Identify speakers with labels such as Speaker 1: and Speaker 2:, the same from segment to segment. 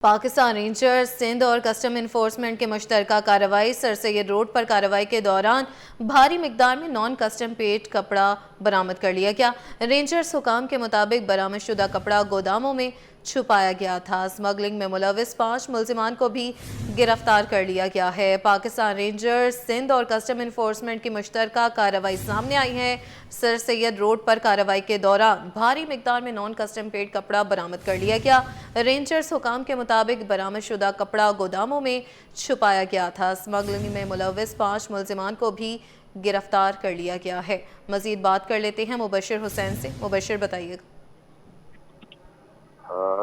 Speaker 1: Pakistan rangers Sindh اور custom enforcement کے مشترکہ کارروائی سر سید روڈ پر کارروائی کے دوران بھاری مقدار میں نان کسٹم پیڈ کپڑا برآمد کر لیا گیا۔ رینجرز حکام کے مطابق برآمد شدہ کپڑا گوداموں میں چھپایا گیا تھا۔ اسمگلنگ میں ملوث 5 ملزمان کو بھی گرفتار کر لیا گیا ہے۔ پاکستان رینجرز سندھ اور کسٹم انفورسمنٹ کی مشترکہ کارروائی سامنے آئی ہے۔ سر سید روڈ پر کارروائی کے دوران بھاری مقدار میں نان کسٹم پیڈ کپڑا برآمد کر لیا گیا۔ رینجرز حکام کے مطابق برآمد شدہ کپڑا گوداموں میں چھپایا گیا تھا۔ اسمگلنگ میں ملوث 5 ملزمان کو بھی گرفتار کر لیا گیا ہے۔ مزید بات کر لیتے ہیں مبشر حسین سے۔ مبشر بتائیے گا۔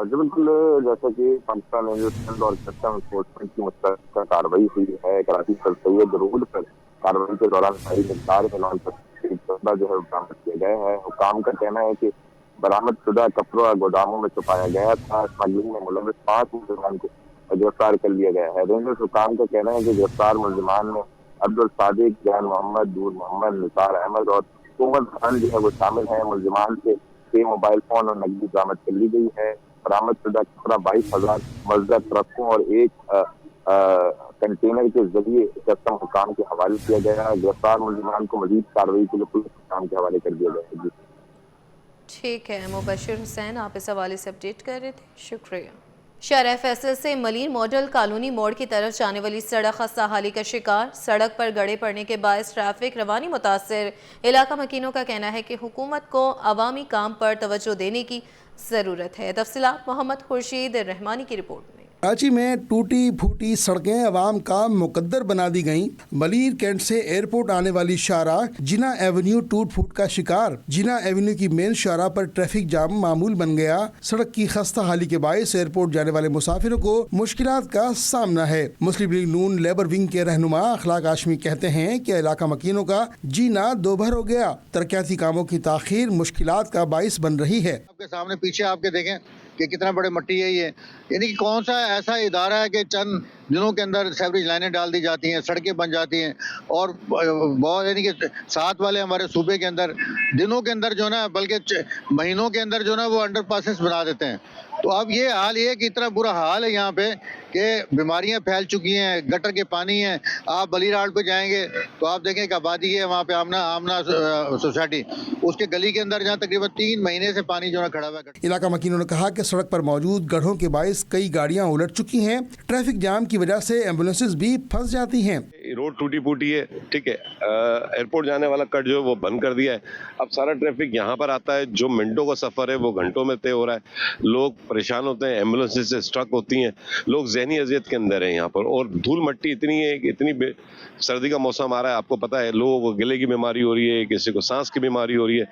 Speaker 2: جی بالکل، جیسا کہ پاکستان رینجرز سندھ اور کسٹم انفورسمنٹ کی مشترکہ کارروائی ہوئی ہے، کراچی سر سید روڈ پر کارروائی کے دوران بھاری مقدار میں نان کسٹم کپڑا جو ہے برآمد کیا گیا ہے۔ حکام کا کہنا ہے کہ برآمد شدہ کپڑا گوداموں میں چھپایا گیا تھا۔ اسمگلنگ میں ملوث 5 ملزمان کو گرفتار کر لیا گیا ہے۔ رینجرز حکام کا کہنا ہے کہ گرفتار ملزمان میں عبدالصادق، جان محمد، نور محمد، نثار احمد اور عمر خان جو ہے وہ شامل ہیں۔ ملزمان سے 6 موبائل فون اور نقدی برآمد کر لی گئی ہے۔ برآمد شدہ کپڑا 22,000 مزدہ ٹرکوں اور ایک کنٹینر کے ذریعے کسٹم حکام کے حوالے کیا گیا۔ گرفتار ملزمان کو مزید کارروائی کے لیے پولیس حکام کے حوالے کر دیا گیا ہے۔
Speaker 1: ٹھیک ہے مبشر حسین، آپ اس حوالے سے اپڈیٹ کر رہے تھے، شکریہ۔ شارع فیصل سے ملیر ماڈل کالونی موڑ کی طرف جانے والی سڑک خستہ حالی کا شکار، سڑک پر گڑھے پڑنے کے باعث ٹریفک روانی متاثر۔ علاقہ مکینوں کا کہنا ہے کہ حکومت کو عوامی کام پر توجہ دینے کی ضرورت ہے۔ تفصیلات محمد خورشید رحمانی کی رپورٹ میں۔
Speaker 3: کراچی میں ٹوٹی پھوٹی سڑکیں عوام کا مقدر بنا دی گئیں۔ ملیر کینٹ سے ایئرپورٹ آنے والی شارع جنا ایونیو ٹوٹ پھوٹ کا شکار۔ جنا ایونیو کی مین شارع پر ٹریفک جام معمول بن گیا۔ سڑک کی خستہ حالی کے باعث ایئرپورٹ جانے والے مسافروں کو مشکلات کا سامنا ہے۔ مسلم لیگ نون لیبر ونگ کے رہنما اخلاق ہاشمی کہتے ہیں کہ علاقہ مکینوں کا جینا دوبھر ہو گیا۔ ترقیاتی کاموں کی تاخیر مشکلات کا باعث بن رہی ہے۔
Speaker 4: آپ کے سامنے پیچھے آپ کے دیکھیں کہ کتنا بڑے مٹی ہے یہ، یعنی کہ کون سا ایسا ادارہ ہے کہ چند دنوں کے اندر سیوریج لائنیں ڈال دی جاتی ہیں، سڑکیں بن جاتی ہیں، اور بہت یعنی کہ ساتھ والے ہمارے صوبے کے اندر دنوں کے اندر جو ہے نا، بلکہ مہینوں کے اندر جو ہے نا وہ انڈر پاسز بنا دیتے ہیں۔ تو اب یہ حال یہ کہ اتنا برا حال ہے یہاں پہ کہ بیماریاں پھیل چکی ہیں، گٹر کے پانی ہیں۔ آپ بلی راڑ پہ جائیں گے تو آپ دیکھیں کہ آبادی ہے وہاں پہ آمنا سوسائٹی، اس کے گلی کے اندر جہاں تقریباً 3 مہینے سے پانی جو ہے کھڑا ہوا ہے۔
Speaker 3: علاقہ مکینوں نے کہا کہ سڑک پر موجود گڑھوں کے باعث کئی گاڑیاں الٹ چکی ہیں۔ ٹریفک جام کی وجہ سے ایمبولینسز بھی پھنس جاتی ہیں۔
Speaker 5: روڈ ٹوٹی پھوٹی ہے، ٹھیک ہے، ایئرپورٹ جانے والا کٹ جو ہے وہ بند کر دیا ہے۔ اب سارا ٹریفک یہاں پر آتا ہے، جو منٹوں کا سفر ہے وہ گھنٹوں میں طے ہو رہا ہے۔ لوگ پریشان ہوتے ہیں، ایمبولینس سے اسٹرک ہوتی ہیں، لوگ ذہنی اذیت کے اندر ہیں یہاں پر، اور دھول مٹی اتنی ہے کہ اتنی سردی کا موسم آ رہا ہے، آپ کو پتہ ہے، لوگوں کو گلے کی بیماری ہو رہی ہے، کسی کو سانس کی بیماری ہو رہی ہے،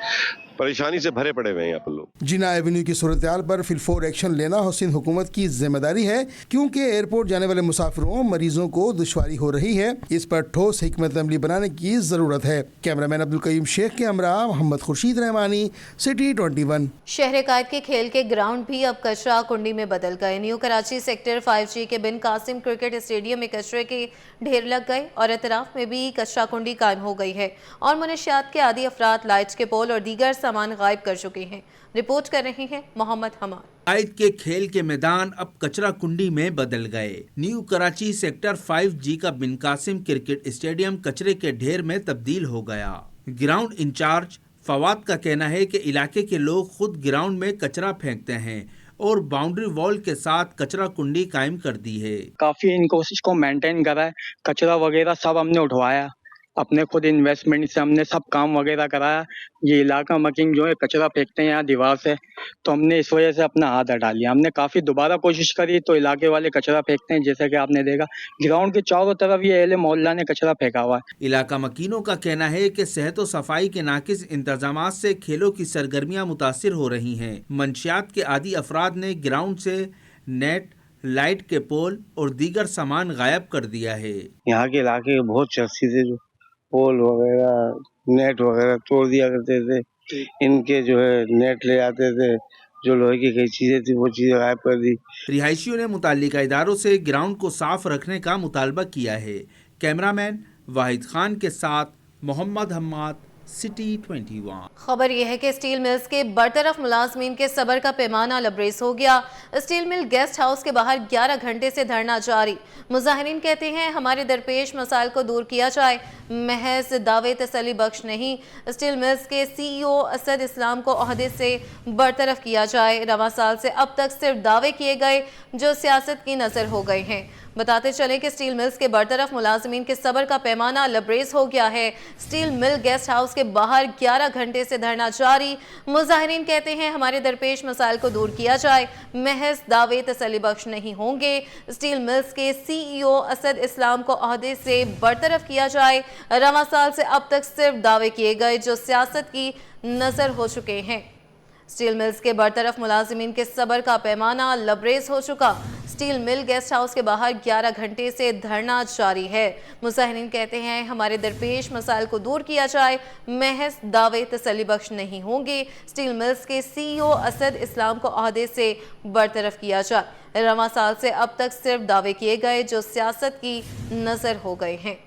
Speaker 5: پریشانی سے بھرے پڑے ہوئے ہیں یہاں پر لوگ۔
Speaker 3: جنا ایونیو کی صورتحال پر فی الفور ایکشن لینا سندھ حکومت کی ذمہ داری ہے، کیونکہ ایئرپورٹ جانے والے مسافروں مریضوں کو دشواری ہو رہی ہے۔ اس پر ٹھوس حکمت عملی بنانے کی ضرورت ہے۔ کیمرہ مین عبدالقیوم شیخ کے ہمراہ محمد خورشید رحمانی، سٹی 21۔
Speaker 1: شہر قائد کے کھیل کے گراؤنڈ بھی اب کچرا کنڈی میں بدل گئے۔ نیو کراچی سیکٹر 5G کے بن قاسم کرکٹ اسٹیڈیم میں کچرے کے ڈھیر لگ گئے اور اطراف میں بھی کچرا کنڈی قائم ہو گئی ہے، اور منشیات کے عادی افراد لائٹس کے پول اور دیگر سامان غائب کر چکے ہیں۔ رپورٹ کر رہے ہیں محمد حماد۔
Speaker 6: قائد کے کھیل کے میدان اب کچرا کنڈی میں بدل گئے۔ نیو کراچی سیکٹر 5G کا بن قاسم کرکٹ اسٹیڈیم کچرے کے ڈھیر میں تبدیل ہو گیا۔ گراؤنڈ انچارج فواد کا کہنا ہے کہ علاقے کے لوگ خود گراؤنڈ میں کچرا پھینکتے ہیں اور باؤنڈری وال کے ساتھ کچرا کنڈی قائم کر دی ہے۔
Speaker 7: کافی ان کوشش کو مینٹین کرا ہے، کچرا وغیرہ سب ہم نے اٹھوایا، اپنے خود انویسٹمنٹ سے ہم نے سب کام وغیرہ کرایا۔ یہ علاقہ مکین جو ہے کچرا پھینکتے ہیں یہاں دیوار سے، تو ہم نے اس وجہ سے اپنا ہاتھ ہٹا لیا۔ ہم نے کافی دوبارہ کوشش کری تو علاقے والے کچرا پھینکتے ہیں، جیسا کہ آپ نے دیکھا گراؤنڈ کے چاروں طرف یہ اہل محلہ نے کچرا پھینکا ہوا ہے۔
Speaker 6: علاقہ مکینوں کا کہنا ہے کہ صحت و صفائی کے ناقص انتظامات سے کھیلوں کی سرگرمیاں متاثر ہو رہی ہیں۔ منشیات کے عادی افراد نے گراؤنڈ سے نیٹ، لائٹ کے پول اور دیگر سامان غائب کر دیا ہے۔
Speaker 8: یہاں کے علاقے کے بہت شخصی تھے جو پول وغیرہ نیٹ وغیرہ توڑ دیا کرتے تھے، ان کے جو ہے نیٹ لے آتے تھے، جو لوہے کی کئی چیزیں تھیں وہ چیزیں غائب کر دی۔
Speaker 6: رہائشیوں نے متعلقہ اداروں سے گراؤنڈ کو صاف رکھنے کا مطالبہ کیا ہے۔ کیمرہ مین واحد خان کے ساتھ محمد حماد، सिटी 21।
Speaker 1: खबर यह है कि स्टील मिल्स के बरतरफ मुलाजमीन के सब्र का पैमाना लबरेज हो गया। स्टील मिल गेस्ट हाउस के बाहर 11 घंटे से धरना जारी। मुजाहिरीन कहते हैं हमारे दरपेश मसाइल को दूर किया जाए, महज दावे तसली बख्श नहीं। स्टील मिल्स के CEO असद इस्लाम को ओहदे से बरतरफ किया जाए। रवां साल से अब तक सिर्फ दावे किए गए जो सियासत की नजर हो गए हैं। बताते चलें कि स्टील मिल्स के बरतरफ मुलाजमीन के सब्र का पैमाना लबरेज हो गया है। स्टील मिल गेस्ट हाउस के बाहर 11 घंटे से धरना जारी। मुजाहिरीन कहते हैं हमारे दरपेश मसाइल को दूर किया जाए, महज दावे तसली बख्श नहीं होंगे। स्टील मिल्स के CEO असद इस्लाम को ओहदे से बरतरफ किया जाए। रवां साल से अब तक सिर्फ दावे किए गए जो सियासत की नजर हो चुके हैं। स्टील मिल्स के बरतरफ मुलाजिमीन के सब्र का पैमाना लबरेज हो चुका। स्टील मिल गेस्ट हाउस के बाहर 11 घंटे से धरना जारी है। मुजाहिरीन कहते हैं हमारे दरपेश मसाइल को दूर किया जाए, महज दावे तसली बख्श नहीं होंगे। स्टील मिल्स के CEO असद इस्लाम को ओहदे से बरतरफ किया जाए। रवां साल से अब तक सिर्फ दावे किए गए जो सियासत की नजर हो गए हैं।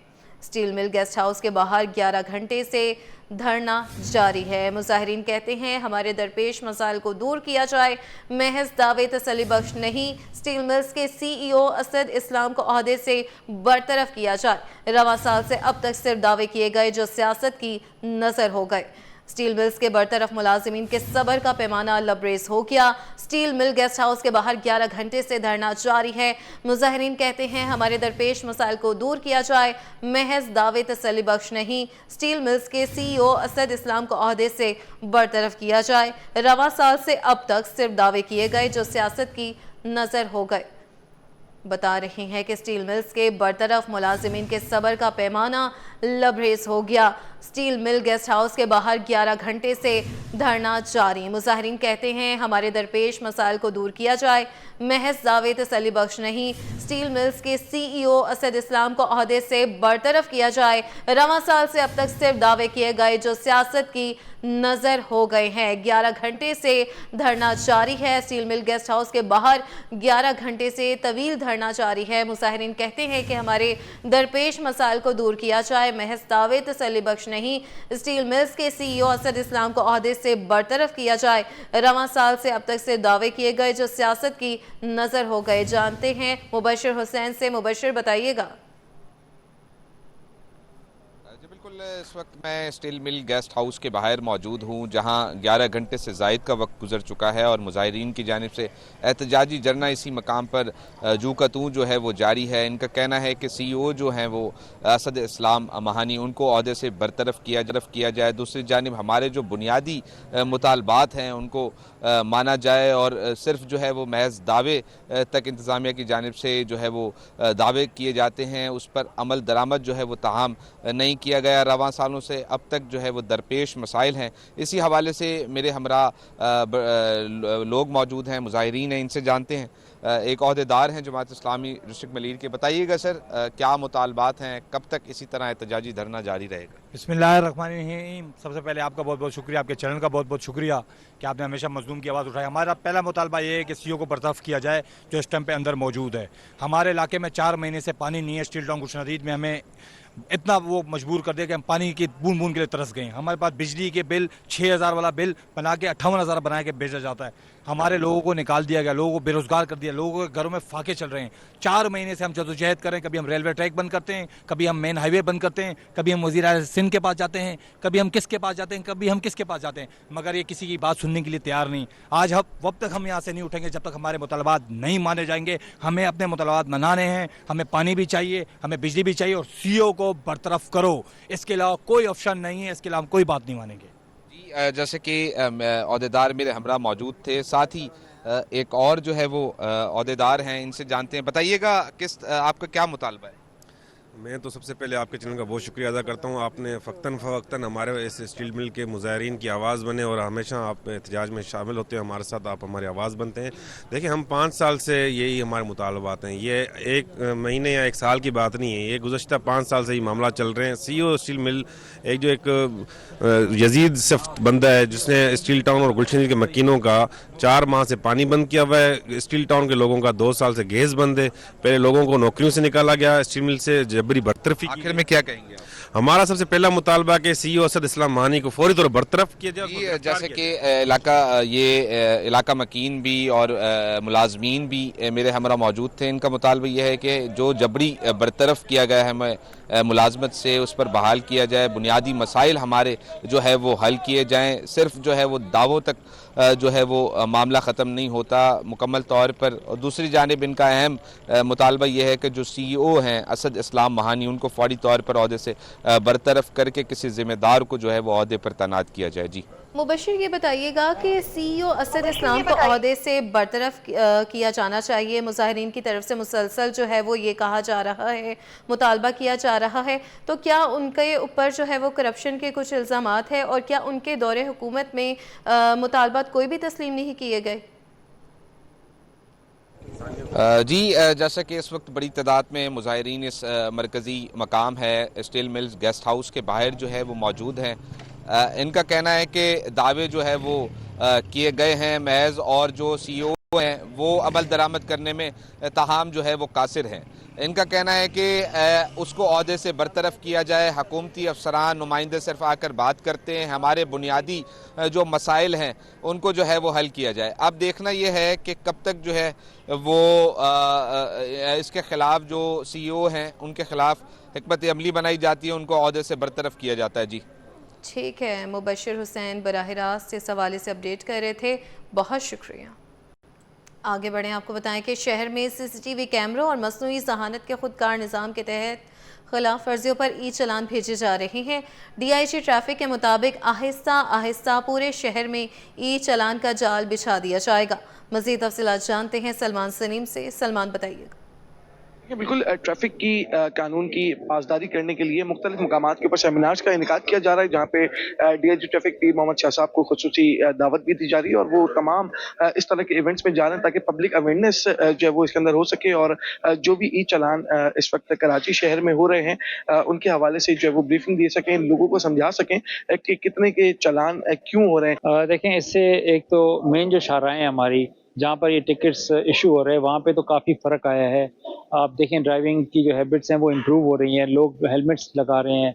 Speaker 1: स्टील मिल गेस्ट हाउस के बाहर 11 घंटे से धरना जारी है। मुजाहिरीन कहते हैं हमारे दरपेश मसाइल को दूर किया जाए, महज दावे तसली बख्श नहीं। स्टील मिल्स के CEO असद इस्लाम को ओहदे से बरतरफ किया जाए। रवां साल से अब तक सिर्फ दावे किए गए जो सियासत की नजर हो गए। स्टील मिल्स के बरतरफ मुलाजिमीन के सब्र का पैमाना लबरेज हो गया। स्टील मिल गेस्ट हाउस के बाहर 11 घंटे से धरना जारी है। मुजाहिरीन कहते हैं हमारे दरपेश मसाइल को दूर किया जाए, महज दावे तसली बख्श नहीं। स्टील मिल्स के CEO असद इस्लाम को ओहदे से बरतरफ किया जाए। रवां साल से अब तक सिर्फ दावे किए गए जो सियासत की नजर हो गए। बता रहे हैं कि स्टील मिल्स के बरतरफ मुलाजिमीन के सब्र का पैमाना लबरेज हो गया। स्टील मिल गेस्ट हाउस के बाहर 11 घंटे से धरना जारी। मुजाहिरीन कहते हैं हमारे दरपेश मसाइल को दूर किया जाए, महज दावे तसली बख्श नहीं। स्टील मिल्स के CEO असद इस्लाम को ओहदे से बरतरफ किया जाए। रवां साल से अब तक सिर्फ दावे किए गए जो सियासत की नजर हो गए हैं। 11 घंटे से धरना जारी है। स्टील मिल गेस्ट हाउस के बाहर 11 घंटे से तवील धरना जारी है। मुजाहिरीन कहते हैं कि हमारे दरपेश मसाइल को दूर किया जाए, महज दावे तसली बख्श नहीं। स्टील मिल्स के CEO असद इस्लाम को ओहदे से बरतरफ किया जाए। रवां साल से अब तक से दावे किए गए जो सियासत की नजर हो गए। जानते हैं मुबशर हुसैन से। मुबशर बताइएगा।
Speaker 9: बिल्कुल, इस वक्त मैं स्टील मिल गेस्ट हाउस के बाहर मौजूद हूँ, जहाँ 11 घंटे से ज़ायद का वक्त गुजर चुका है और मुजाहिरीन की जानिब से एहतजाजी धरना इसी मकाम पर जू का तू जो है वो जारी है। इनका कहना है कि CEO जो हैं वो असद इस्लाम महानी, उनको ओहदे से बरतरफ किया जाए। दूसरी जानिब हमारे जो बुनियादी मुतालबात हैं उनको माना जाए और सिर्फ जो है वो महज दावे तक इंतज़ामिया की जानिब से जो है वो दावे किए जाते हैं, उस पर अमल दरामद जो है वो ताहम नहीं किया गया। रवां सालों से अब तक जो है वो दरपेश मसाइल हैं। इसी हवाले से मेरे हमरा लोग मौजूद हैं, मुजाहिरीन हैं, इनसे जानते हैं। एक ओहदेदार हैं जमात इस्लामी डिस्ट्रिक्ट मलीर के। बताइएगा सर, क्या मुतालबात हैं, कब तक इसी तरह एहतजाजी धरना जारी रहेगा?
Speaker 10: बिस्मिल्लाहिर्रहमानिर्रहीम। सबसे पहले आपका बहुत बहुत शुक्रिया, आपके चैनल का बहुत बहुत शुक्रिया कि आपने हमेशा मजलूम की आवाज़ उठाई। हमारा पहला मुतालबा ये है कि CEO को बर्ताफ़ किया जाए जो इस टाइम पे अंदर मौजूद है। हमारे इलाके में 4 महीने से पानी नहीं है। स्टील टाउन गुलशन में हमें इतना वो मजबूर कर दिया कि हम पानी की बूंद बूंद के लिए तरस गए। हमारे पास बिजली के बिल 6000 वाला बिल बना के 58,000 बना के भेजा जाता है। हमारे लोगों को निकाल दिया गया, लोगों को बेरोजगार कर दिया, लोगों के घरों में फाके चल रहे हैं। 4 महीने से हम जदोजहद करें, कभी हम रेलवे ट्रैक बंद करते हैं, कभी हम मेन हाईवे बंद करते हैं, कभी हम वज़ीर आज़म सिंध के पास जाते हैं, कभी हम किसके पास जाते हैं, कभी हम किसके पास जाते हैं, मगर ये किसी की बात सुनने के लिए तैयार नहीं। आज अब तक हम यहाँ से नहीं उठेंगे जब तक हमारे मुतालबात नहीं माने जाएंगे। हमें अपने मुतालबात मनाने हैं, हमें पानी भी चाहिए, हमें बिजली भी चाहिए और CEO को बरतरफ करो। इसके अलावा कोई ऑप्शन नहीं है, इसके अलावा कोई बात नहीं मानेंगे।
Speaker 9: जैसे कि ओहदेदार मेरे हमरा मौजूद थे, साथ ही एक और जो है वो ओहदेदार हैं, इनसे जानते हैं। बताइएगा आपका क्या मुतालबा है?
Speaker 11: मैं तो सबसे पहले आपके चैनल का बहुत शुक्रिया अदा करता हूँ। आपने फ़क्तन फ़वक्तन हमारे इस स्टील मिल के मुजाहिरीन की आवाज़ बने और हमेशा आप एहतजाज में शामिल होते हैं, हमारे साथ आप हमारी आवाज़ बनते हैं। देखिए, हम 5 साल से यही हमारे मुतालबात हैं। ये 1 महीने या 1 साल की बात नहीं है, ये गुज़श्ता 5 साल से ही मामला चल रहे हैं। CEO स्टील मिल एक यजीद सख्त बंदा है जिसने स्टील टाउन और गुलशन के मकीनों का 4 माह से पानी बंद किया हुआ है। स्टील टाउन के लोगों का 2 साल से गैस बंद है। पहले लोगों को नौकरियों से निकाला गया, स्टील मिल से जबरी बरतरफी।
Speaker 9: आखिर में क्या कहेंगे?
Speaker 11: हमारा सबसे पहला मुतालबा कि CEO असद इस्लाम मानी को फौरी तौर पर बरतरफ किया जाए।
Speaker 9: जी, जैसे कि इलाका मकीन भी और मुलाजमीन भी मेरे हमरा मौजूद थे, इनका मुतालबा ये है कि जो जबरी बरतरफ किया गया है मुलाजमत से, उस पर बहाल किया जाए, बुनियादी मसाइल हमारे जो है वो हल किए जाएं। सिर्फ जो है वो दावों तक जो है वो मामला ख़त्म नहीं होता मुकम्मल तौर पर। और दूसरी जानिब इनका अहम मुतालबा ये है कि जो CEO हैं असद इस्लाम महानी, उनको फौरी तौर पर ओहदे से बरतरफ करके किसी ज़िम्मेदार को जो है वो ओहदे पर तैनात किया जाए। जी
Speaker 1: मुबशिर, ये बताइएगा कि CEO असद इस्लाम को ओहदे से बरतरफ किया जाना चाहिए। मुजाहिरीन की तरफ से मुसलसल जो है वो ये कहा जा रहा है, मुतालबा किया जा रहा है, तो क्या उनके ऊपर जो है वो करप्शन के कुछ इल्ज़ामात है और क्या उनके दौरे हुकूमत में मुतालबात कोई भी तस्लीम नहीं किए गए?
Speaker 9: जी, जैसा कि इस वक्त बड़ी तादाद में मुजाहिरीन इस मरकज़ी मकाम है स्टील मिल्स गेस्ट हाउस के बाहर जो है वो मौजूद हैं। इनका कहना है कि दावे जो है वो किए गए हैं महज, और जो CEO हैं वो अमल दरामद करने में ताहाम जो है वो कासिर हैं। इनका कहना है कि उसको ओहदे से बरतरफ किया जाए। हुकूमती अफसरान नुमाइंदे सिर्फ आकर बात करते हैं, हमारे बुनियादी जो मसाइल हैं उनको जो है वो हल किया जाए। अब देखना ये है कि कब तक जो है वो इसके ख़िलाफ़ जो CEO हैं उनके ख़िलाफ़ हिकमत अमली बनाई जाती है, उनको ओहदे से बरतरफ किया जाता है। जी
Speaker 1: ठीक है, मुबशिर हुसैन बराह रास्त इस हवाले से अपडेट कर रहे थे, बहुत शुक्रिया। आगे बढ़ें, आपको बताएं कि शहर में CCTV कैमरों और मसनूई ज़हानत के खुदकार निज़ाम के तहत खिलाफ वर्जियों पर चालान भेजे जा रहे हैं। DIG ट्रैफिक के मुताबिक आहिस्ता आहिस्ता पूरे शहर में चालान का जाल बिछा दिया जाएगा। मज़ीद तफसीलात जानते हैं सलमान सलीम से। सलमान, बताइएगा।
Speaker 12: बिल्कुल, ट्रैफिक की कानून की पासदारी करने के लिए मुख्तलिफ मकामात के ऊपर सेमिनार्स का इनेकाद किया जा रहा है, जहाँ पे DIG traffic P Mohammad Shah साहब को खुसूसी दावत भी दी जा रही है, और वो तमाम इस तरह के इवेंट्स में जा रहे हैं ताकि पब्लिक अवेयरनेस जो है वो इसके अंदर हो सके, और जो भी चालान इस वक्त कराची शहर में हो रहे हैं उनके हवाले से जो है वो ब्रीफिंग दे सकें, लोगों को समझा सकें कि कितने के चालान क्यों हो रहे हैं।
Speaker 13: देखें, इससे एक तो मेन जो शाहराहें हमारी जहाँ पर ये टिकट्स इशू हो रहे हैं वहाँ पे तो काफ़ी फ़र्क आया है। आप देखें, ड्राइविंग की जो हैबिट्स हैं वो इम्प्रूव हो रही हैं, लोग हेलमेट्स लगा रहे हैं।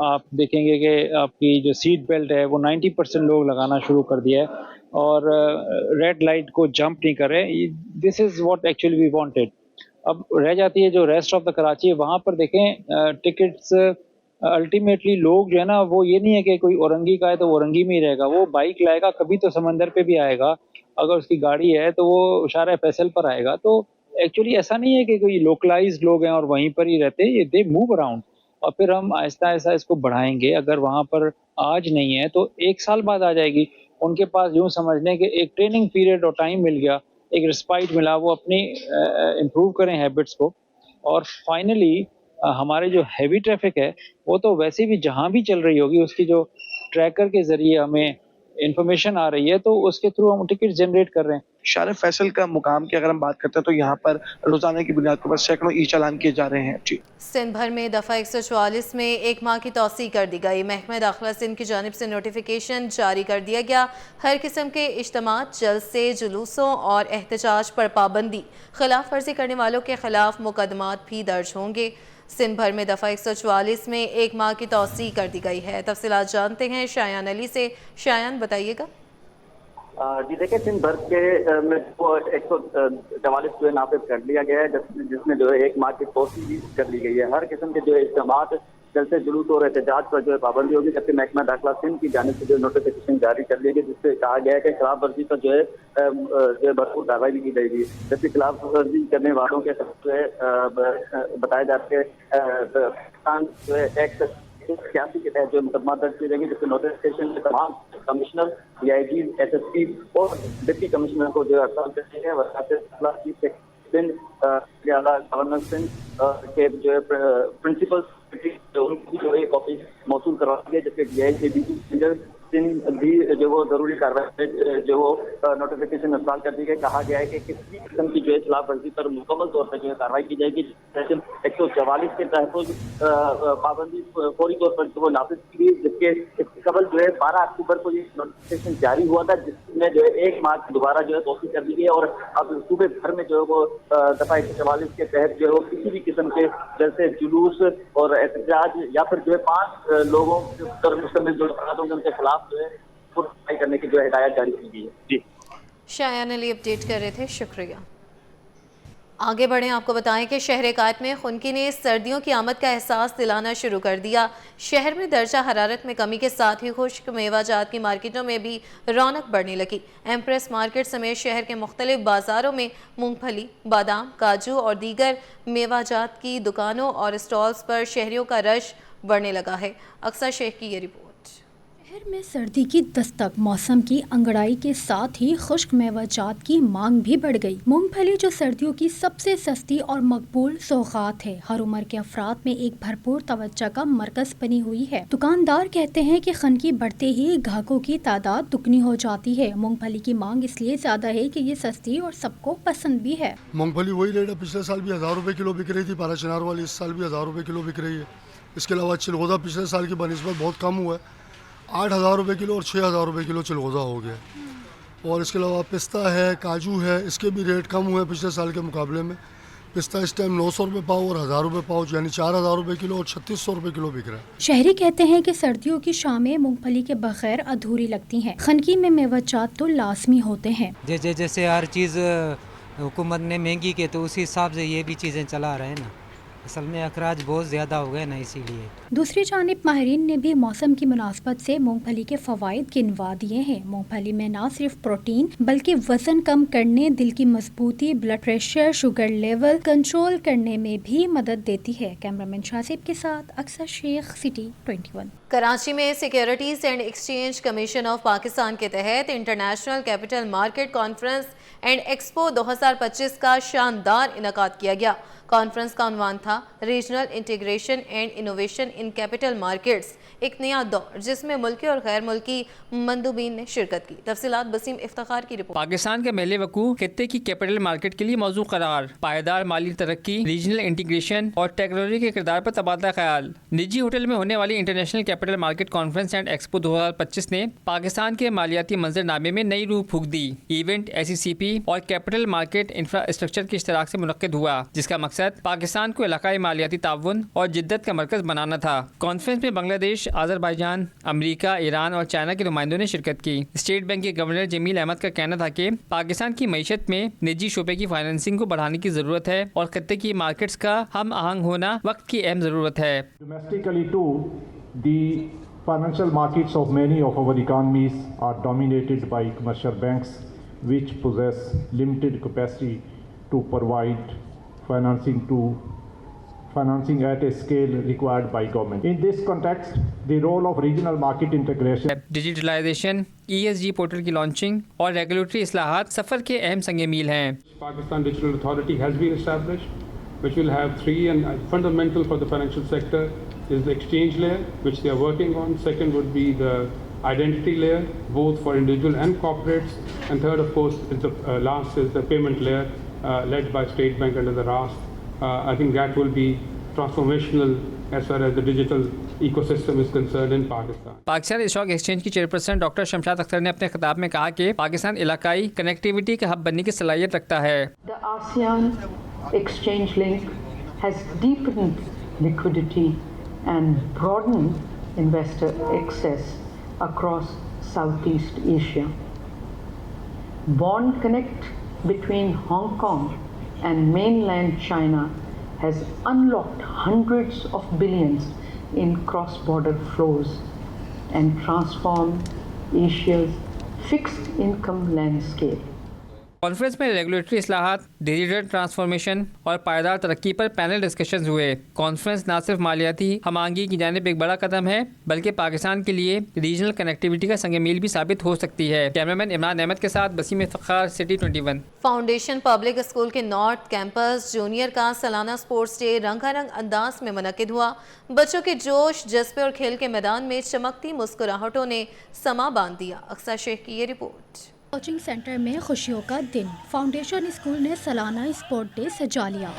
Speaker 13: आप देखेंगे कि आपकी जो सीट बेल्ट है वो 90% लोग लगाना शुरू कर दिया है, और रेड लाइट को जंप नहीं कर रहे। This is what actually we wanted. अब रह जाती है जो रेस्ट ऑफ द कराची है, वहाँ पर देखें टिकट्स अल्टीमेटली लोग जो है ना, वो ये नहीं है कि कोई औरंगी का है तो औरंगी में ही रहेगा, वो बाइक लाएगा, कभी तो समंदर पे भी आएगा, अगर उसकी गाड़ी है तो वो शारा फैसल पर आएगा। तो एक्चुअली ऐसा नहीं है कि कोई लोकलाइज्ड लोग हैं और वहीं पर ही रहते हैं, ये दे मूव अराउंड, और फिर हम आहिस्ता आहिस्ता इसको बढ़ाएंगे। अगर वहाँ पर आज नहीं है तो 1 साल बाद आ जाएगी। उनके पास यूँ समझ लें कि एक ट्रेनिंग पीरियड और टाइम मिल गया, एक रिस्पाइट मिला, वो अपनी इम्प्रूव करें हैबिट्स को, और फाइनली हमारे जो हैवी ट्रैफिक है वो तो वैसे भी जहाँ भी चल रही होगी उसकी जो ट्रैकर के ज़रिए हमें इन्फॉर्मेशन आ रही है तो उसके थ्रू हम टिकट जनरेट कर रहे हैं।
Speaker 12: शारा फैसल का मुकाम की अगर हम बात करते हैं तो यहाँ पर रोजाना की बुनियाद पर सैकड़ों चालान किए जा रहे हैं। जी,
Speaker 1: सिंध भर में दफ़ा 144 में 1 माह की तौसी कर दी गई। महकमा दाखिला सिंध की जानिब से नोटिफिकेशन जारी कर दिया गया। हर किस्म के इज्तिमात, जलसे, जुलूसों और एहतजाज पर पाबंदी, खिलाफ वर्जी करने वालों के खिलाफ मुकदमात भी दर्ज होंगे। सिंध भर में दफ़ा 144 में 1 माह की तौसी कर दी गई है। तफसीलात जानते हैं शायान अली से। शायान, बताइएगा।
Speaker 14: जी देखिए, सिंध भर के में 144 जो है नाफिज कर लिया गया है, जिसमें जो है 1 माह की तौसी भी कर ली गई है। हर किस्म के जो है इज्तिमात, जलसे, जुलूस और एहतजाज पर जो है पाबंदी होगी, जबकि महकमा दाखिला सिंध की जानिब से जो नोटिफिकेशन जारी कर ली गई, जिससे कहा गया है कि खिलाफ वर्जी पर जो है भरपूर कार्रवाई भी की जाएगी। जबकि खिलाफ वर्जी करने वालों के जो है बताया जाता है पाकिस्तान जो है एक्ट 81 के तहत जो मुकदमा दर्ज किए जाएंगे, जिससे नोटिफिकेशन में तमाम कमिश्नर, DIG, SSP और डिप्टी कमिश्नर को जो है हड़ताल करते हैं। गवर्नर सिंध के जो है प्रिंसिपल उनकी जो है कॉपी मौसूल करवा दी है, जबकि DIG दिन भी जो वो जरूरी कार्रवाई जो वो नोटिफिकेशन इंस्टॉल कर दी गई। कहा गया है कि किसी किस्म की जो है खिलाफ वर्जी पर मुकम्मल तौर पर जो है कार्रवाई की जाएगी। सेक्शन 144 के तहत पाबंदी फौरी तौर पर जो वो नाफिज की गई, जिसके इसके कबल जो है 12 अक्टूबर को ये नोटिफिकेशन जारी हुआ था, जिसमें जो है 1 मार्च दोबारा जो है तोसी कर दी गई है। और अब सूबे भर में जो है वो दफा 144 के तहत जो है वो किसी भी किस्म के जैसे जुलूस और एहतजाज या फिर जो है 5 लोगों पर मुश्तमिल जो अफराद होंगे उनके खिलाफ जो है कार्रवाई करने की जो है हिदायत जारी की गई है। जी,
Speaker 1: शायान अली अपडेट कर रहे थे, शुक्रिया। आगे बढ़ें, आपको बताएं कि शहर कायद में खुनकी ने सर्दियों की आमद का एहसास दिलाना शुरू कर दिया। शहर में दर्जा हरारत में कमी के साथ ही खुश्क मेवाजात की मार्केटों में भी रौनक बढ़ने लगी। एम्प्रेस मार्केट समेत शहर के मुख्तलिफ बाज़ारों में मूंगफली, बादाम, काजू और दीगर मेवाजात की दुकानों और स्टॉल्स पर शहरियों का रश बढ़ने लगा है। अक्सर शेख की ये रिपोर्ट।
Speaker 15: शहर में सर्दी की दस्तक, मौसम की अंगड़ाई के साथ ही खुश्क मेवाजात की मांग भी बढ़ गई। मूंगफली जो सर्दियों की सबसे सस्ती और मकबूल सौगात है, हर उम्र के अफराद में एक भरपूर तवज्जो का मरकज बनी हुई है। दुकानदार कहते हैं कि खनकी बढ़ते ही ग्राहकों की तादाद दुगनी हो जाती है। मूंगफली की मांग इसलिए ज्यादा है कि ये सस्ती और सबको पसंद भी है।
Speaker 16: मूंगफली वही रेट है, पिछले साल भी 1000 रुपए किलो बिक रही थी, पारा चिनार वाली, इस साल भी 1000 रुपए किलो बिक रही है। इसके अलावा चिलगोजा पिछले साल की बनिस्बत बहुत कम हुआ है, 8000 रुपये किलो और 6000 रुपये किलो चिलगोजा हो गया। और इसके अलावा पिस्ता है, काजू है, इसके भी रेट कम हुए पिछले साल के मुकाबले में। पिस्ता इस टाइम 900 रुपये पाव और 1000 रुपये पाव, यानी 4000 रुपये किलो और 3600 रुपये किलो बिक रहा है।
Speaker 15: शहरी कहते हैं कि सर्दियों की शामें मूंगफली के बगैर अधूरी लगती हैं। खनकी में मेवाजात तो लाजमी होते हैं।
Speaker 17: जैसे हर चीज़ हुकूमत ने महंगी के, तो उसी हिसाब से ये भी चीज़ें चला रहे हैं ना। असल में अखराज बहुत ज़्यादा हो गए ना, इसीलिए।
Speaker 15: दूसरी जानिब माहिरीन ने भी मौसम की मुनासबत से मूंगफली के फ़वाइद गिनवा दिए हैं। मूंगफली में न सिर्फ प्रोटीन बल्कि वजन कम करने, दिल की मजबूती, blood pressure, sugar level control करने में भी मदद देती है। कैमरामैन शासिब के साथ अक्सर शेख, सिटी 21।
Speaker 1: कराची में securities and exchange commission of Pakistan के तहत international capital market conference and expo 2025 का शानदार इनकाद किया गया। कॉन्फ्रेंस का उन्वान था regional integration and innovation in capital markets, एक नया दौर, जिसमें मुल्की और गैर मुल्की मंदूबीन ने शिरकत की। तफसीलात बसीम इफ्तिखार की रिपोर्ट।
Speaker 18: पाकिस्तान के मेले वकू खित्ते की कैपिटल मार्केट के लिए मौजू करार, पायदार माली तरक्की, रीजनल इंटीग्रेशन और टेक्नोलॉजी के किरदार पर तबादला ख्याल। निजी होटल में होने वाली international capital market conference and expo 2025 ने पाकिस्तान के मालियाती मंजरनामे में नई रूह फूंक दी। इवेंट SECP और कैपिटल मार्केट इंफ्रास्ट्रक्चर के इश्तराक से मुनक्किद हुआ, जिसका मकसद पाकिस्तान को इलाकाई मालियाती ताउन और जिद्दत का मरकज बनाना था। कॉन्फ्रेंस में बांग्लादेश, अजरबैजान, अमेरिका, ईरान और चाइना के नुमाइंदों ने शिरकत की। स्टेट बैंक के गवर्नर जमील अहमद का कहना था कि पाकिस्तान की मईशत में निजी शोबे की फाइनेंसिंग को बढ़ाने की जरूरत है और खत्ते की मार्केट्स का हम आहंग होना वक्त की अहम जरूरत है।
Speaker 19: Domestically too, the financial markets of many of our economies are dominated by commercial banks, which possess limited capacity to provide financing at a scale required by government. In this context, the role of regional market integration,
Speaker 18: digitalisation, ESG portal की launching और regulatory इस्लाहात सफर के अहम संग मील हैं।
Speaker 19: Pakistan Digital Authority has been established, which will have 3, and fundamental for the financial sector is the exchange layer, which they are working on. Second would be the identity layer, both for individual and corporates, and third, of course, is the last is the payment layer, led by State Bank under the RAST. I think that will be transformational as far as the digital ecosystem is concerned in Pakistan.
Speaker 18: Pakistan stock exchange की chairperson doctor Shamshad Akhtar ने अपने खिताब में कहा कि Pakistan इलाकाई connectivity का hub बनने की सलाहियत रखता है।
Speaker 20: The ASEAN exchange link has deepened liquidity and broadened investor access across Southeast Asia. Bond Connect between Hong Kong and mainland China has unlocked hundreds of billions in cross-border flows and transformed Asia's fixed income landscape.
Speaker 18: Conference में regulatory इस्लाहात, digital transformation और पायदार तरक्की पर panel discussions हुए। Conference न सिर्फ मालियाती हमआहंगी की जानिब एक बड़ा कदम है, बल्कि पाकिस्तान के लिए रीजनल कनेक्टिविटी का संग मील भी साबित हो सकती है। कैमरामैन इमरान अहमद के साथ Basim Iftikhar, city 21।
Speaker 1: Foundation public school के नॉर्थ कैंपस जूनियर का सालाना स्पोर्ट्स डे रंगारंग अंदाज में मुनक्किद हुआ। बच्चों के जोश, जज्बे और खेल के मैदान में चमकती मुस्कुराहटों ने समा बांध दिया। अक्सर शेख की ये रिपोर्ट।
Speaker 15: कोचिंग सेंटर में खुशियों का दिन। फाउंडेशन स्कूल ने सालाना स्पोर्ट डे सजा लिया।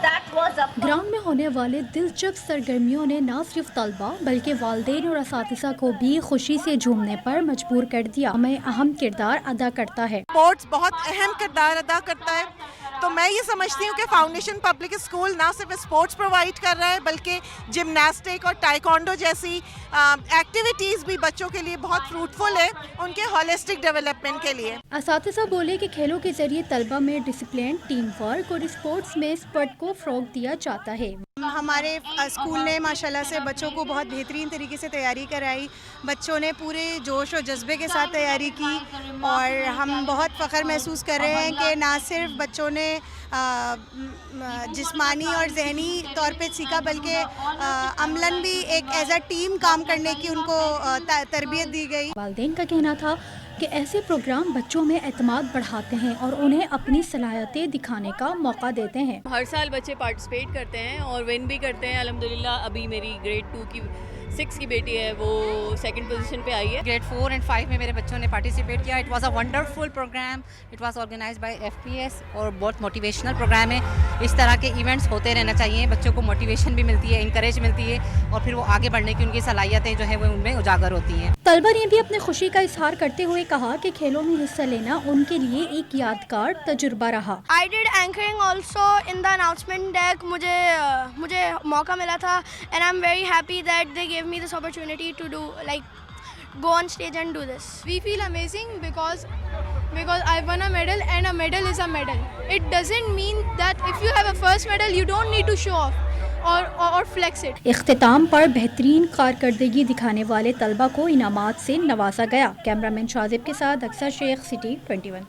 Speaker 15: ग्राउंड में होने वाले दिलचस्प सरगर्मियों ने न सिर्फ तलबा बल्कि वालिदैन और असातिज़ा को भी खुशी से झूमने पर मजबूर कर दिया। में अहम किरदार अदा करता है।
Speaker 21: स्पोर्ट्स बहुत अहम किरदार अदा करता है, तो मैं ये समझती हूँ कि फाउंडेशन पब्लिक स्कूल ना सिर्फ स्पोर्ट्स प्रोवाइड कर रहा है बल्कि जिम्नास्टिक और टाइकोंडो जैसी एक्टिविटीज़ भी बच्चों के लिए बहुत फ्रूटफुल है उनके होलिस्टिक डेवलपमेंट के लिए।
Speaker 15: असातिज़ा बोले कि खेलों के जरिए तलबा में डिसिप्लिन, टीम वर्क और स्पोर्ट्स में स्पर्ट को फ़रोग़ दिया जाता है।
Speaker 22: हमारे स्कूल ने माशाल्लाह से बच्चों को बहुत बेहतरीन तरीके से तैयारी कराई। बच्चों ने पूरे जोश और जज्बे के साथ तैयारी की और हम बहुत फ़ख्र महसूस कर रहे हैं कि ना सिर्फ बच्चों ने जिस्मानी और जहनी तौर पे सीखा बल्कि अमलन भी एक एज अ टीम काम करने की उनको तरबियत दी गई।
Speaker 15: वालिदैन का कहना था कि ऐसे प्रोग्राम बच्चों में एतमाद बढ़ाते हैं और उन्हें अपनी सलाहियतें दिखाने का मौका देते हैं।
Speaker 23: हर साल बच्चे पार्टिसिपेट करते हैं और विन भी करते हैं अल्हम्दुलिल्लाह। अभी मेरी ग्रेड 2 की 6 की बेटी है, वो 2nd पोजीशन पे आई है।
Speaker 24: ग्रेड 4 एंड 5 में मेरे बच्चों ने पार्टिसिपेट किया। It was a wonderful programme. It was organised by FPS और बहुत मोटिवेशनल प्रोग्राम है। इस तरह के इवेंट्स होते रहना चाहिए, बच्चों को मोटिवेशन भी मिलती है, इंकरेज मिलती है और फिर वो आगे बढ़ने की उनकी सलाहियतें जो है वो उनमें उजागर होती हैं।
Speaker 15: तलबा ने भी अपनी खुशी का इजहार करते हुए कहा कि खेलों में हिस्सा लेना उनके लिए एक यादगार तजुर्बा रहा।
Speaker 25: I did anchoring also in the announcement deck. मुझे मौका मिला था and I'm very happy that they gave me this opportunity to do go on stage and do this.
Speaker 26: We feel amazing because I won a medal and a medal is a medal. It doesn't mean that if you have a first medal you don't need to show off or flex it.
Speaker 15: इख्तिताम पर बेहतरीन कारकर्दगी दिखाने वाले तलबा को इनामात से नवाजा गया। कैमरामैन शाजिब के साथ अक्सर शेख, सिटी 21।